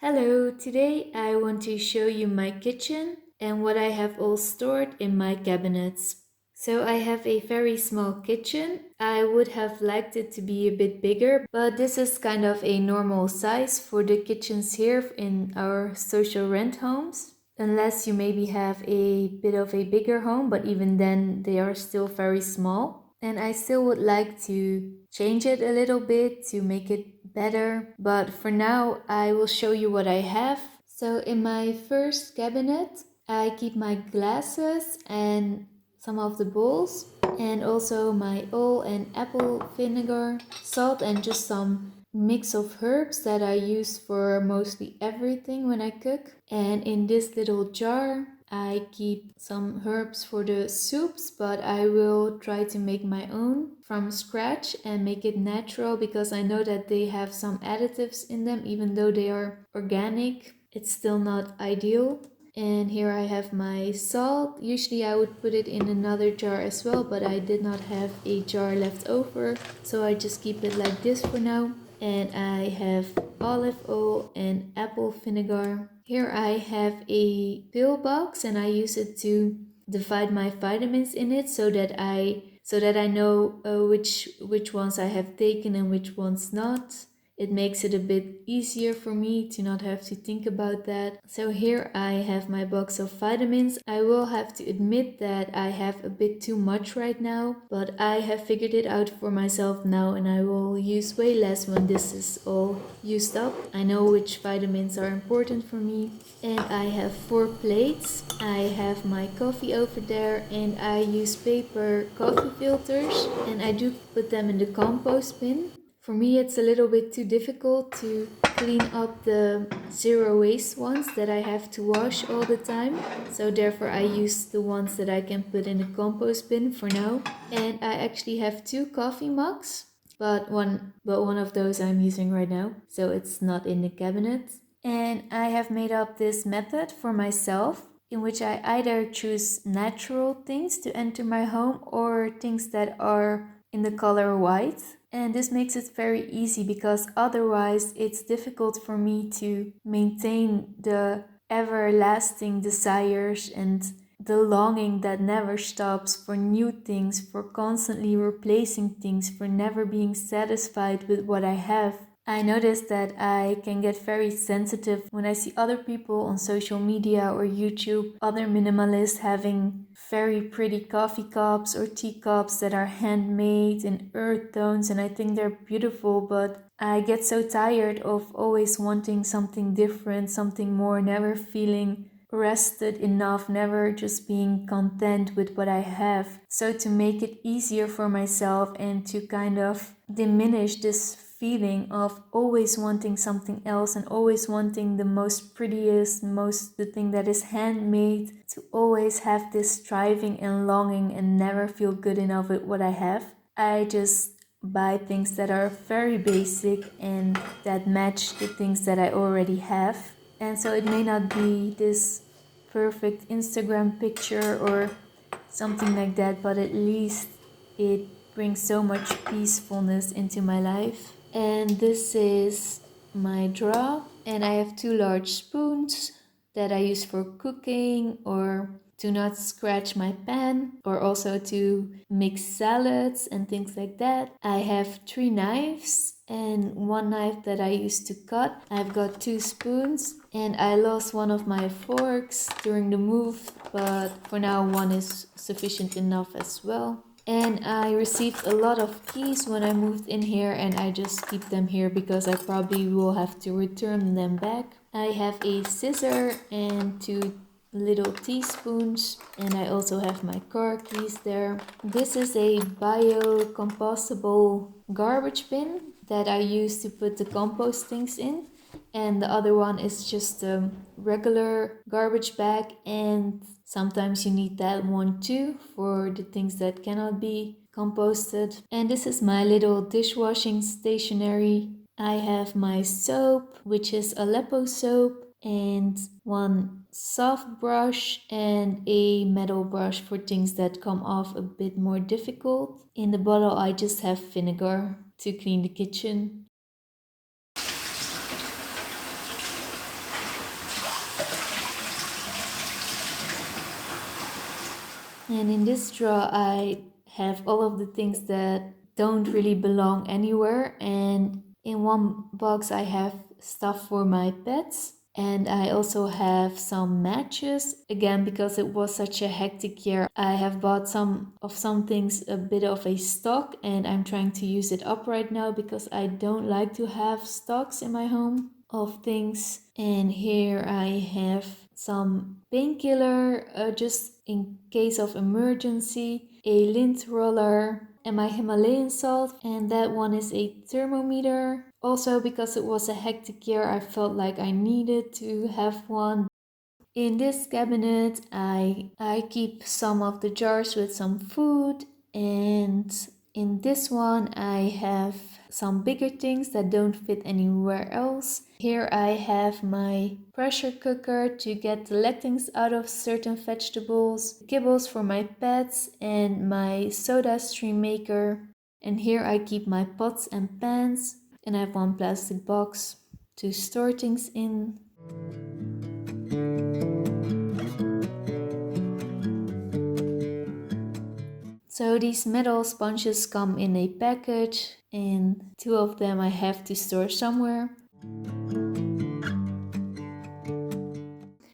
Hello, today I want to show you my kitchen and what I have all stored in my cabinets. So I have a very small kitchen. I would have liked it to be a bit bigger, but this is kind of a normal size for the kitchens here in our social rent homes. Unless you maybe have a bit of a bigger home, but even then they are still very small. And I still would like to change it a little bit to make it better. But for now, I will show you what I have. So in my first cabinet, I keep my glasses and some of the bowls, and also my oil and apple vinegar, salt, and just some mix of herbs that I use for mostly everything when I cook. And in this little jar, I keep some herbs for the soups, but I will try to make my own from scratch and make it natural because I know that they have some additives in them, even though they are organic. It's still not ideal. And here I have my salt. Usually I would put it in another jar as well, but I did not have a jar left over, so I just keep it like this for now. And I have olive oil and apple vinegar. Here I have a pill box and I use it to divide my vitamins in it so that I know which ones I have taken and which ones not. It makes it a bit easier for me to not have to think about that. So here I have my box of vitamins. I will have to admit that I have a bit too much right now, but I have figured it out for myself now and I will use way less when this is all used up. I know which vitamins are important for me. And I have 4 plates. I have my coffee over there and I use paper coffee filters and I do put them in the compost bin. For me, it's a little bit too difficult to clean up the zero waste ones that I have to wash all the time. So therefore I use the ones that I can put in the compost bin for now. And I actually have 2 coffee mugs, but one of those I'm using right now, so it's not in the cabinet. And I have made up this method for myself in which I either choose natural things to enter my home or things that are in the color white. And this makes it very easy because otherwise it's difficult for me to maintain the everlasting desires and the longing that never stops for new things, for constantly replacing things, for never being satisfied with what I have. I notice that I can get very sensitive when I see other people on social media or YouTube, other minimalists having very pretty coffee cups or teacups that are handmade in earth tones, and I think they're beautiful, but I get so tired of always wanting something different, something more, never feeling rested enough, never just being content with what I have. So to make it easier for myself and to kind of diminish this feeling of always wanting something else and always wanting the most prettiest, the thing that is handmade, to always have this striving and longing and never feel good enough with what I have, I just buy things that are very basic and that match the things that I already have. And so it may not be this perfect Instagram picture or something like that, but at least it brings so much peacefulness into my life. And this is my drawer, and I have 2 large spoons that I use for cooking or to not scratch my pan, or also to mix salads and things like that. I have 3 knives and 1 knife that I use to cut. I've got 2 spoons and I lost one of my forks during the move, but for now 1 is sufficient enough as well. And I received a lot of keys when I moved in here, and I just keep them here because I probably will have to return them back. I have a scissor and 2 little teaspoons, and I also have my car keys there. This is a biocompostable garbage bin that I use to put the compost things in, and the other one is just a regular garbage bag, and sometimes you need that one too for the things that cannot be composted. And this is my little dishwashing stationery. I have my soap, which is Aleppo soap, and 1 soft brush and a metal brush for things that come off a bit more difficult. In the bottle I just have vinegar to clean the kitchen. And in this drawer, I have all of the things that don't really belong anywhere. And in one box, I have stuff for my pets. And I also have some matches. Again, because it was such a hectic year, I have bought some things a bit of a stock, and I'm trying to use it up right now because I don't like to have stocks in my home of things. And here I have some painkiller just in case of emergency, a lint roller, and my Himalayan salt, and that one is a thermometer. Also, because it was a hectic year, I felt like I needed to have one. In this cabinet, I keep some of the jars with some food, and in this one I have some bigger things that don't fit anywhere else. Here I have my pressure cooker to get the lectins out of certain vegetables, kibbles for my pets, and my soda stream maker. And here I keep my pots and pans, and I have one plastic box to store things in. So these metal sponges come in a package, and 2 of them I have to store somewhere.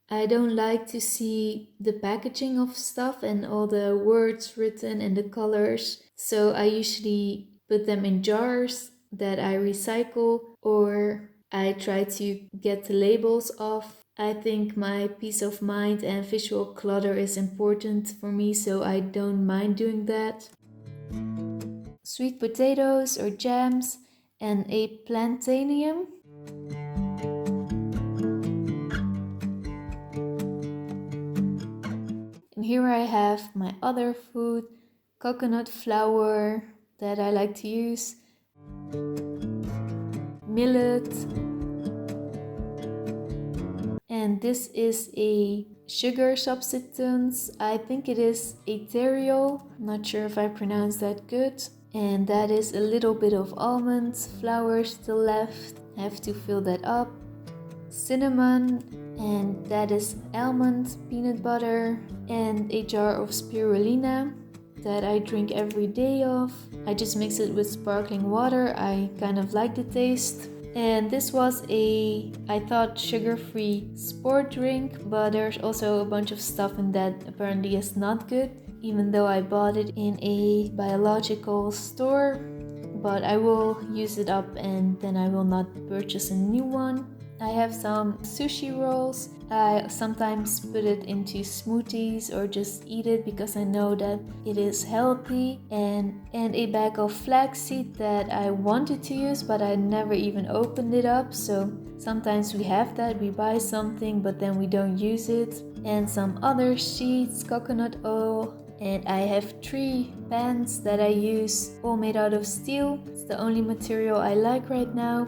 I don't like to see the packaging of stuff and all the words written and the colors, so I usually put them in jars that I recycle, or I try to get the labels off. I think my peace of mind and visual clutter is important for me, so I don't mind doing that. Sweet potatoes or jams, and a plantainium. And here I have my other food, coconut flour that I like to use, millet, and this is a sugar substance. I think it is ethereal, not sure if I pronounced that good. And that is a little bit of almond flour still left. I have to fill that up. Cinnamon, and that is almond peanut butter, and a jar of spirulina that I drink every day of. I just mix it with sparkling water. I kind of like the taste. And this was I thought sugar-free sport drink, but there's also a bunch of stuff in that apparently is not good, even though I bought it in a biological store. But I will use it up and then I will not purchase a new one. I have some sushi rolls. I sometimes put it into smoothies or just eat it because I know that it is healthy. And a bag of flaxseed that I wanted to use, but I never even opened it up. So sometimes we have that, we buy something but then we don't use it. And some other sheets, coconut oil. And I have 3 pans that I use, all made out of steel. It's the only material I like right now.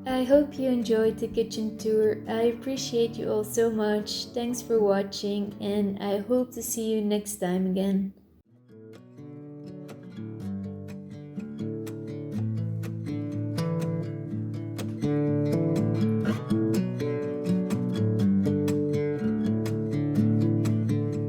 I hope you enjoyed the kitchen tour. I appreciate you all so much. Thanks for watching, and I hope to see you next time again.